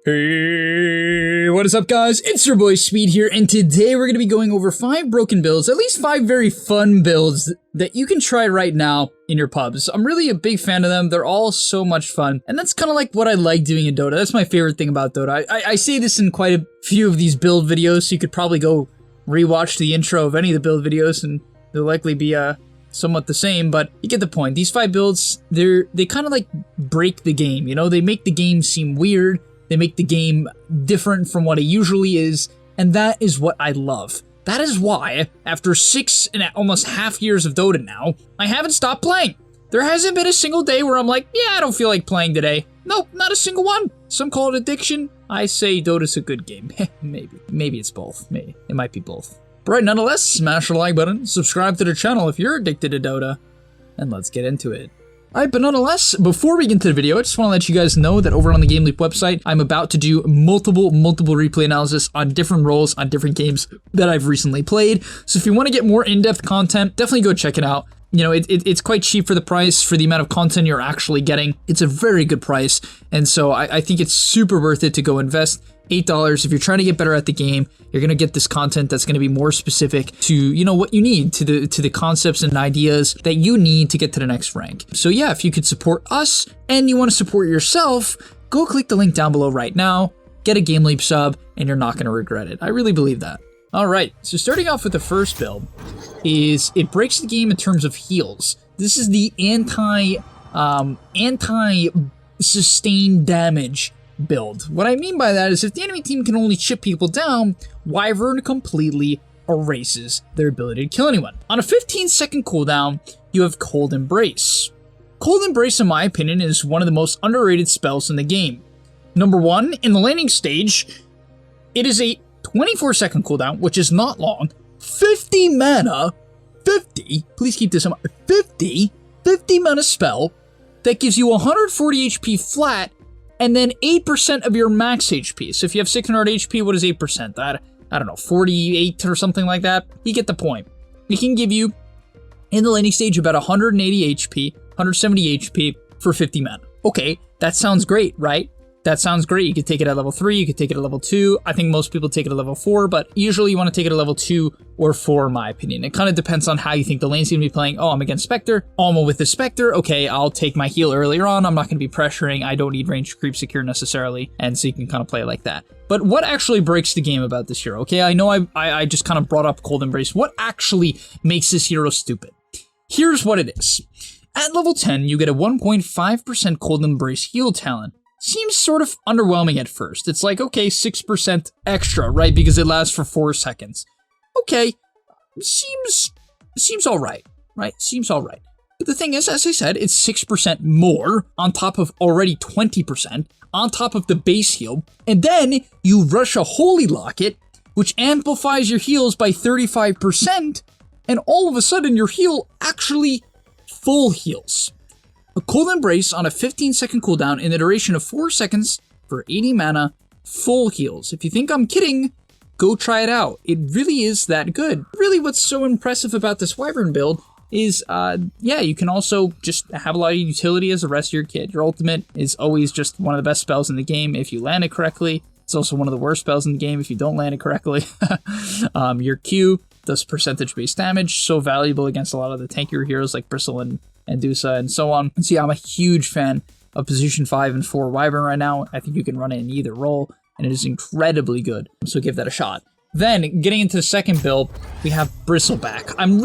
Hey, what is up guys? It's your boy Speed here, and today we're going to be going over 5 broken builds, at least 5 very fun builds that you can try right now in your pubs. I'm really a big fan of them. They're all so much fun, and that's kind of like what I like doing in Dota. That's my favorite thing about Dota. I say this in quite a few of these build videos, so you could probably go rewatch the intro of any of the build videos, and they'll likely be somewhat the same, but you get the point. These 5 builds, they kind of like break the game, you know? They make the game seem weird. They make the game different from what it usually is, and that is what I love. That is why, after 6 and almost half years of Dota now, I haven't stopped playing. There hasn't been a single day where I'm like, yeah, I don't feel like playing today. Nope, not a single one. Some call it addiction. I say Dota's a good game. Maybe. Maybe it's both. Maybe. It might be both. But right, nonetheless, smash the like button, subscribe to the channel if you're addicted to Dota, and let's get into it. Alright, but nonetheless, before we get into the video, I just want to let you guys know that over on the GameLeap website, I'm about to do multiple replay analysis on different roles, on different games that I've recently played. So if you want to get more in-depth content, definitely go check it out. You know, it's quite cheap for the price, for the amount of content you're actually getting. It's a very good price, and so I think it's super worth it to go invest $8. If you're trying to get better at the game, you're going to get this content that's going to be more specific to, you know, what you need, to the concepts and ideas that you need to get to the next rank. So yeah, if you could support us and you want to support yourself, go click the link down below right now, get a GameLeap sub, and you're not going to regret it. I really believe that. All right, so starting off with the first build is it breaks the game in terms of heals. This is the anti-sustained damage build. What I mean by that is if the enemy team can only chip people down, Wyvern completely erases their ability to kill anyone. On a 15-second cooldown, you have Cold Embrace. Cold Embrace, in my opinion, is one of the most underrated spells in the game. Number 1, in the laning stage, it is a 24-second cooldown, which is not long, 50 mana, 50, please keep this in mind, 50 mana spell that gives you 140 HP flat, and then 8% of your max HP. So if you have 600 HP, what is 8%? I don't know, 48 or something like that? You get the point. It can give you, in the laning stage, about 180 HP, 170 HP for 50 mana. Okay, that sounds great, right? That sounds great. You could take it at level 3, you could take it at level 2. I think most people take it at level 4, but usually you want to take it at level 2 or 4 in my opinion. It kind of depends on how you think the lane's going to be playing. Oh, I'm against Spectre. Oh, I'm with the Spectre. Okay, I'll take my heal earlier on. I'm not going to be pressuring. I don't need range creep secure necessarily, and so you can kind of play it like that. But what actually breaks the game about this hero? Okay, I know I just kind of brought up Cold Embrace. What actually makes this hero stupid? Here's what it is. At level 10, you get a 1.5% Cold Embrace heal talent. Seems sort of underwhelming at first. It's like, okay, 6% extra, right? Because it lasts for 4 seconds. Okay, seems all right, right? Seems all right. But the thing is, as I said, it's 6% more on top of already 20%, on top of the base heal. And then you rush a Holy Locket, which amplifies your heals by 35%, and all of a sudden your heal actually full heals. A Cold Embrace on a 15-second cooldown in the duration of 4 seconds for 80 mana, full heals. If you think I'm kidding, go try it out. It really is that good. Really what's so impressive about this Wyvern build is, yeah, you can also just have a lot of utility as the rest of your kit. Your ultimate is always just one of the best spells in the game if you land it correctly. It's also one of the worst spells in the game if you don't land it correctly. Your Q does percentage-based damage, so valuable against a lot of the tankier heroes like Bristle and Dusa and so on. And so yeah, I'm a huge fan of position 5 and 4 Wyvern right now. I think you can run it in either role, and it is incredibly good. So give that a shot. Then, getting into the second build, we have Bristleback. I'm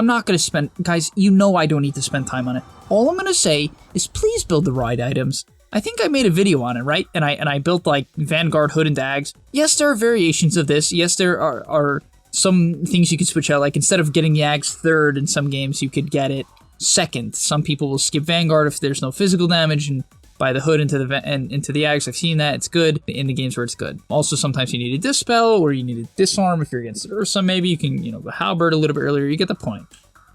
not gonna spend, guys, you know I don't need to spend time on it. All I'm gonna say is please build the right items. I think I made a video on it, right? And I built like Vanguard, Hood, and Dags. Yes, there are variations of this. Yes, there are some things you could switch out. Like instead of getting the Ags 3rd in some games, you could get it 2nd. Some people will skip Vanguard if there's no physical damage and buy the Hood into the Ags. I've seen that. It's good in the games where it's good. Also, sometimes you need a Dispel or you need a Disarm if you're against Ursa. Maybe you can, you know, the Halberd a little bit earlier. You get the point.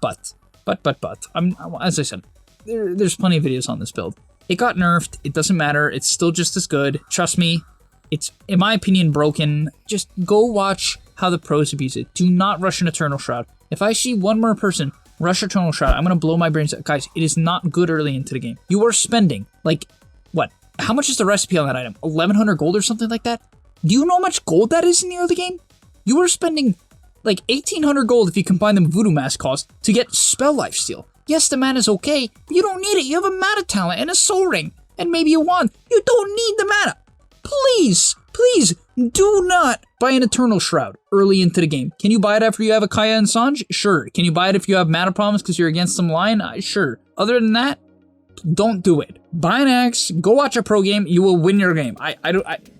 But, as I said, there's plenty of videos on this build. It got nerfed. It doesn't matter. It's still just as good. Trust me. It's, in my opinion, broken. Just go watch how the pros abuse it. Do not rush an Eternal Shroud. If I see one more person rush Eternal Shroud, I'm going to blow my brains out. Guys, it is not good early into the game. You are spending, like, what, How much is the recipe on that item? 1100 gold or something like that? Do you know how much gold that is in the early game? You are spending like 1800 gold if you combine them with Voodoo Mask cost to get Spell Lifesteal. Yes, the mana is okay, but you don't need it. You have a mana talent and a soul ring, and maybe a wand. You don't need the mana. Please, please, do not buy an Eternal Shroud early into the game. Can you buy it after you have a Kaya and Sanj? Sure. Can you buy it if you have mana problems because you're against some lion? Sure. Other than that, don't do it. Buy an axe, go watch a pro game, you will win your game. I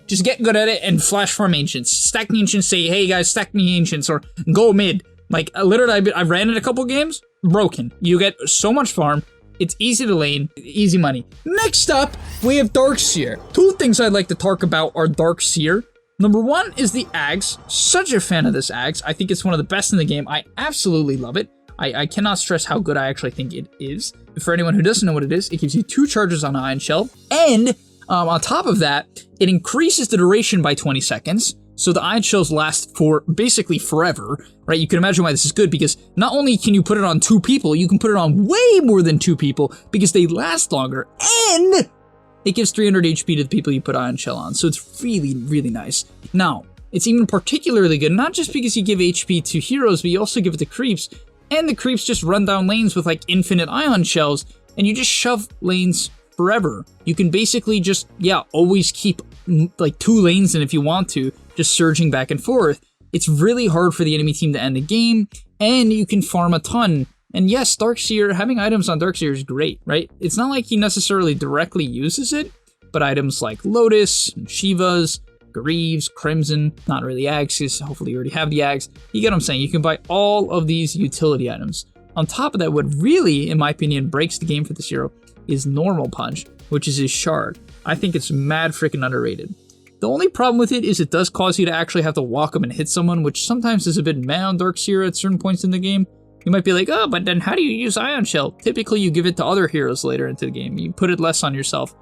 just get good at it and flash farm ancients. Stack the ancients, say, hey guys, stack me ancients, or go mid. Like, literally, I ran it a couple games, broken. You get so much farm, it's easy to lane, easy money. Next up, we have Dark Seer. Two things I'd like to talk about are Dark Seer. Number one is the Axe. Such a fan of this Axe. I think it's one of the best in the game. I absolutely love it. I cannot stress how good I actually think it is. For anyone who doesn't know what it is, it gives you 2 charges on Iron Shell, and on top of that, it increases the duration by 20 seconds, so the Iron Shells last for basically forever, right? You can imagine why this is good, because not only can you put it on 2 people, you can put it on way more than 2 people, because they last longer, and it gives 300 HP to the people you put Iron Shell on, so it's really, really nice. Now, it's even particularly good, not just because you give HP to heroes, but you also give it to creeps, and the creeps just run down lanes with like infinite ion shells, and you just shove lanes forever. You can basically just, yeah, always keep like 2 lanes in if you want to, just surging back and forth. It's really hard for the enemy team to end the game, and you can farm a ton. And yes, Darkseer, having items on Darkseer is great, right? It's not like he necessarily directly uses it, but items like Lotus, Shivas, Greaves, Crimson, not really Axes, hopefully you already have the Axe. You get what I'm saying, you can buy all of these utility items. On top of that, what really, in my opinion, breaks the game for this hero is Normal Punch, which is his shard. I think it's mad freaking underrated. The only problem with it is it does cause you to actually have to walk up and hit someone, which sometimes is a bit meh on Darkseer at certain points in the game. You might be like, oh, but then how do you use Ion Shell? Typically, you give it to other heroes later into the game. You put it less on yourself.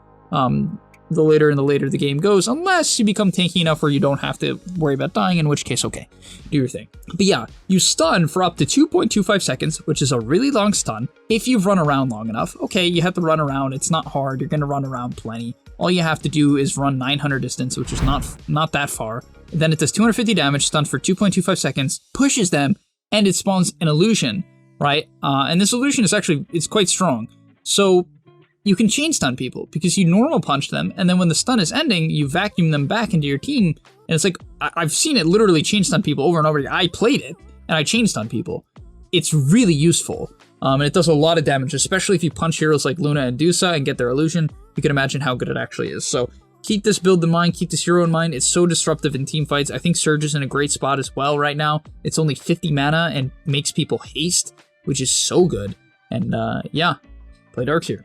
The later the game goes, unless you become tanky enough where you don't have to worry about dying, in which case, okay, do your thing. But yeah, you stun for up to 2.25 seconds, which is a really long stun, if you've run around long enough. Okay, you have to run around, it's not hard, you're gonna run around plenty. All you have to do is run 900 distance, which is not that far. Then it does 250 damage, stun for 2.25 seconds, pushes them, and it spawns an illusion, right? And this illusion is actually, it's quite strong. So you can chain stun people because you normal punch them, and then when the stun is ending, you vacuum them back into your team. And it's like, I've seen it literally chain stun people over and over again. I played it, and I chain stun people. It's really useful, and it does a lot of damage, especially if you punch heroes like Luna and Dusa and get their illusion. You can imagine how good it actually is. So keep this build in mind, keep this hero in mind. It's so disruptive in team fights. I think Surge is in a great spot as well right now. It's only 50 mana and makes people haste, which is so good. And yeah, play Darkseer.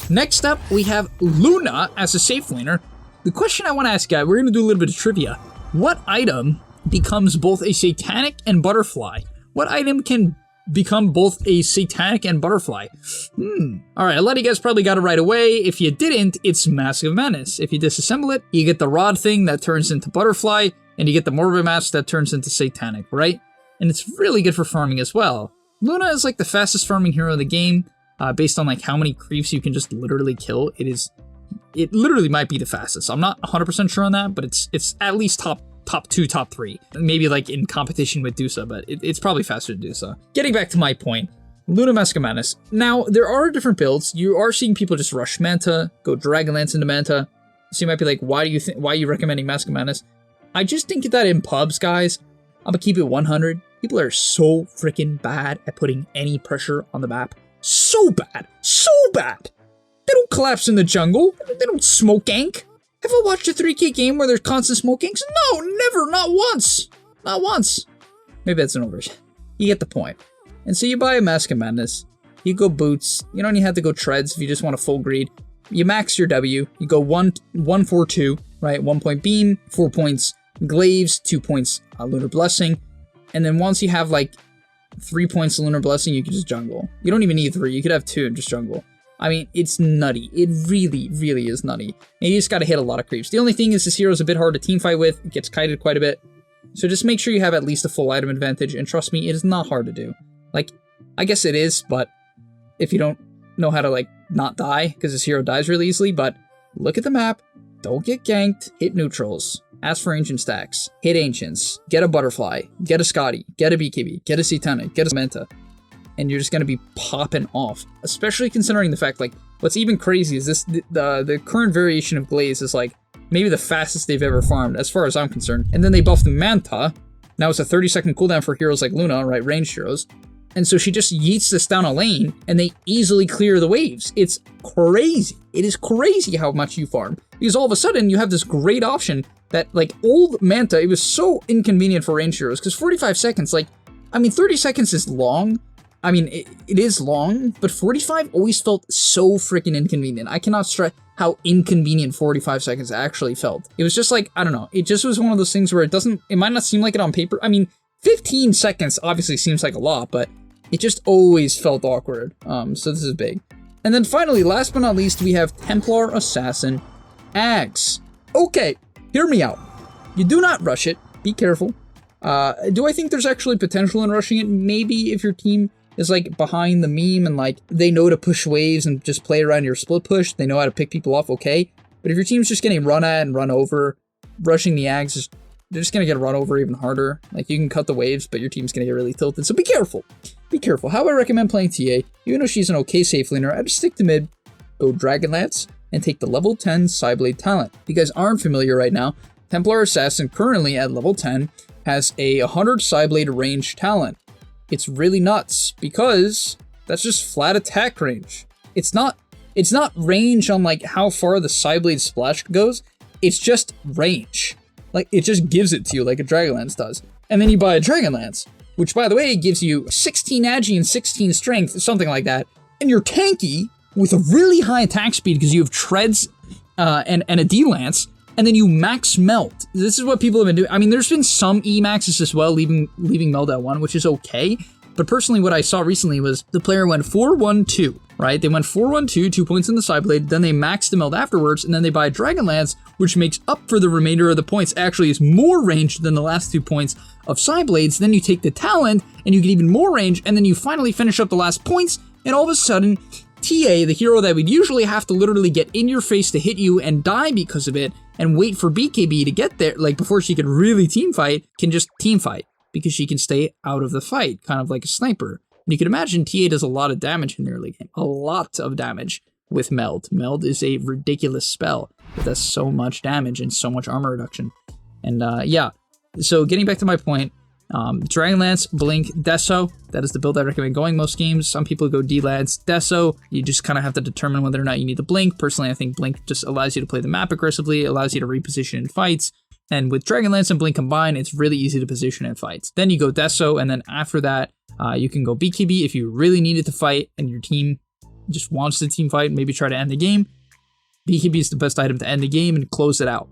Next up, we have Luna as a safe laner. The question I want to ask you, we're going to do a little bit of trivia. What item becomes both a satanic and butterfly? What item can become both a satanic and butterfly? Alright, a lot of you guys probably got it right away. If you didn't, it's Mask of Madness. If you disassemble it, you get the rod thing that turns into butterfly, and you get the Morbid Mask that turns into satanic, right? And it's really good for farming as well. Luna is like the fastest farming hero in the game. Based on like how many creeps you can just literally kill, it literally might be the fastest. I'm not 100% sure on that, but it's at least top 2, top 3. Maybe like in competition with Dusa, but it's probably faster than Dusa. Getting back to my point, Luna Mask of Madness. Now, there are different builds. You are seeing people just rush Manta, go Dragonlance into Manta. So you might be like, why are you recommending Mask of Madness? I just think that in pubs, guys, I'm gonna keep it 100. People are so freaking bad at putting any pressure on the map. So bad. So bad. They don't collapse in the jungle. They don't smoke gank. Have I watched a 3K game where there's constant smoke ganks? No, never. Not once. Not once. Maybe that's an overshot. You get the point. And so you buy a Mask of Madness. You go boots. You don't even have to go treads if you just want a full greed. You max your W. You go 1, 4, 2, right? 1 point beam, 4 points glaives, 2 points Lunar Blessing. And then once you have like 3 points of Lunar Blessing, you can just jungle. You don't even need 3, you could have 2 and just jungle. I mean, it's nutty. It really, really is nutty. And you just gotta hit a lot of creeps. The only thing is this hero's a bit hard to teamfight with. It gets kited quite a bit. So just make sure you have at least a full item advantage, and trust me, it is not hard to do. Like, I guess it is, but if you don't know how to, like, not die, because this hero dies really easily, but look at the map, don't get ganked, hit neutrals, ask for ancient stacks, hit ancients, get a butterfly, get a Scotty, get a BKB, get a C-Tonic, get a Manta, and you're just gonna be popping off. Especially considering the fact, like, what's even crazy is this, the current variation of Glaze is like maybe the fastest they've ever farmed, as far as I'm concerned. And then they buffed the Manta. Now it's a 30-second cooldown for heroes like Luna, right, ranged heroes. And so she just yeets this down a lane, and they easily clear the waves. It's crazy. It is crazy how much you farm. Because all of a sudden, you have this great option that, like, old Manta, it was so inconvenient for ranged heroes, because 45 seconds, like, I mean, 30 seconds is long. I mean, it is long, but 45 always felt so freaking inconvenient. I cannot stress how inconvenient 45 seconds actually felt. It was just like, I don't know, it just was one of those things where it might not seem like it on paper. I mean, 15 seconds obviously seems like a lot, but it just always felt awkward. So this is big. And then finally, last but not least, we have Templar Assassin Axe. Okay, hear me out. You do not rush it. Be careful. Do I think there's actually potential in rushing it? Maybe if your team is like behind the meme and like they know to push waves and just play around your split push, they know how to pick people off, okay. But if your team's just getting run at and run over, rushing the Axe is they're just gonna get run over even harder. Like, you can cut the waves, but your team's gonna get really tilted. So be careful. Be careful. How I recommend playing TA, even though she's an okay safe laner, I'd just stick to mid, go Dragonlance, and take the level 10 Psyblade talent. If you guys aren't familiar right now, Templar Assassin currently at level 10 has a 100 Psyblade range talent. It's really nuts because that's just flat attack range. It's not range on like how far the Psyblade splash goes. It's just range. Like, it just gives it to you like a Dragonlance does. And then you buy a Dragonlance, which, by the way, gives you 16 agi and 16 strength, something like that. And you're tanky with a really high attack speed because you have treads and a D-Lance, and then you max melt. This is what people have been doing. I mean, there's been some E-maxes as well, leaving meld at 1, which is okay. But personally, what I saw recently was the player went 4-1-2, right? They went 4-1-2, 2 points in the Psyblade, then they maxed the meld afterwards, and then they buy Dragonlance, which makes up for the remainder of the points. Actually, is more range than the last 2 points of Psyblades. Then you take the talent, and you get even more range, and then you finally finish up the last points, and all of a sudden, TA, the hero that would usually have to literally get in your face to hit you and die because of it, and wait for BKB to get there, like before she can really team fight, can just team fight because she can stay out of the fight, kind of like a sniper. And you can imagine TA does a lot of damage in the early game, a lot of damage with Meld. Meld is a ridiculous spell. It does so much damage and so much armor reduction. And yeah, so getting back to my point, Dragonlance, Blink, Deso, that is the build I recommend going most games. Some people go D-Lance, Deso, you just kind of have to determine whether or not you need the Blink. Personally, I think Blink just allows you to play the map aggressively, allows you to reposition in fights, and with Dragonlance and Blink combined, it's really easy to position in fights. Then you go Deso, and then after that, you can go BKB if you really needed to fight and your team just wants to team fight, maybe try to end the game. BKB is the best item to end the game and close it out.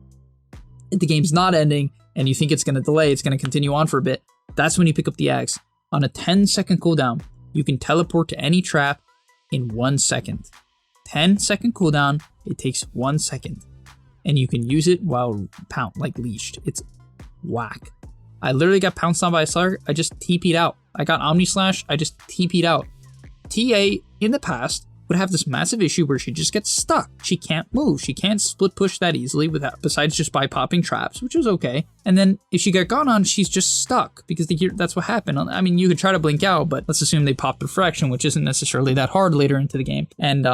If the game's not ending, and you think it's going to delay, it's going to continue on for a bit, that's when you pick up the Axe. On a 10-second cooldown, you can teleport to any trap in 1 second. 10-second cooldown, it takes 1 second. And you can use it while leashed. It's whack. I literally got pounced on by a Slug, I just TP'd out. I got Omni Slash, I just TP'd out. TA, in the past, would have this massive issue where she just gets stuck. She can't move. She can't split push that easily without, besides just by popping traps, which was okay. And then if she got gone on, she's just stuck because that's what happened. I mean, you could try to blink out, but let's assume they popped refraction, which isn't necessarily that hard later into the game. And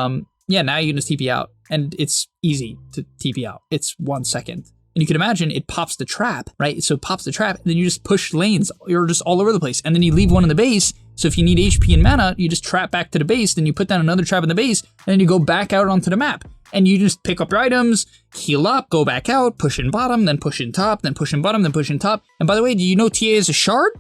yeah, now you can just TP out, and it's easy to TP out. It's 1 second. And you can imagine it pops the trap, right? So it pops the trap, and then you just push lanes. You're just all over the place. And then you leave one in the base. So if you need HP and mana, you just trap back to the base, then you put down another trap in the base, and then you go back out onto the map. And you just pick up your items, heal up, go back out, push in bottom, then push in top, then push in bottom, then push in top. And by the way, do you know TA is a shard?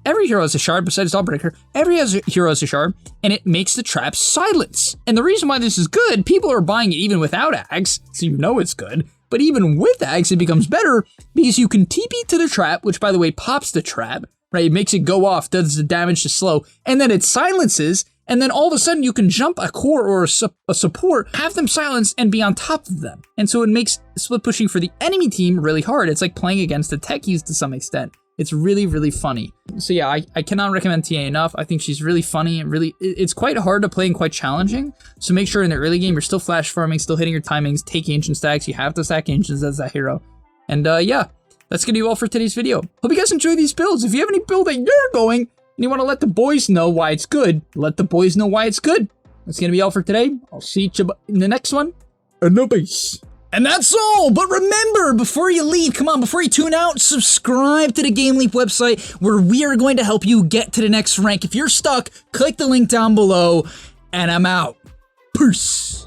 Every hero has a shard besides Dawnbreaker. Every hero has a shard, and it makes the trap silence. And the reason why this is good, people are buying it even without Axe, so you know it's good. But even with Axe, it becomes better because you can TP to the trap, which by the way pops the trap, right? It makes it go off, does the damage to slow, and then it silences, and then all of a sudden you can jump a core or a support, have them silenced, and be on top of them. And so it makes split pushing for the enemy team really hard. It's like playing against the techies to some extent. It's really, really funny. So yeah, I cannot recommend TA enough. I think she's really funny and really, it's quite hard to play and quite challenging. So make sure in the early game, you're still flash farming, still hitting your timings, take ancient stacks. You have to stack ancients as that hero. And yeah, that's gonna do all for today's video. Hope you guys enjoy these builds. If you have any build that you're going and you wanna let the boys know why it's good, let the boys know why it's good. That's gonna be all for today. I'll see you in the next one. And no base. And that's all, but remember, before you leave, come on, before you tune out, subscribe to the GameLeap website where we are going to help you get to the next rank. If you're stuck, click the link down below, and I'm out. Peace.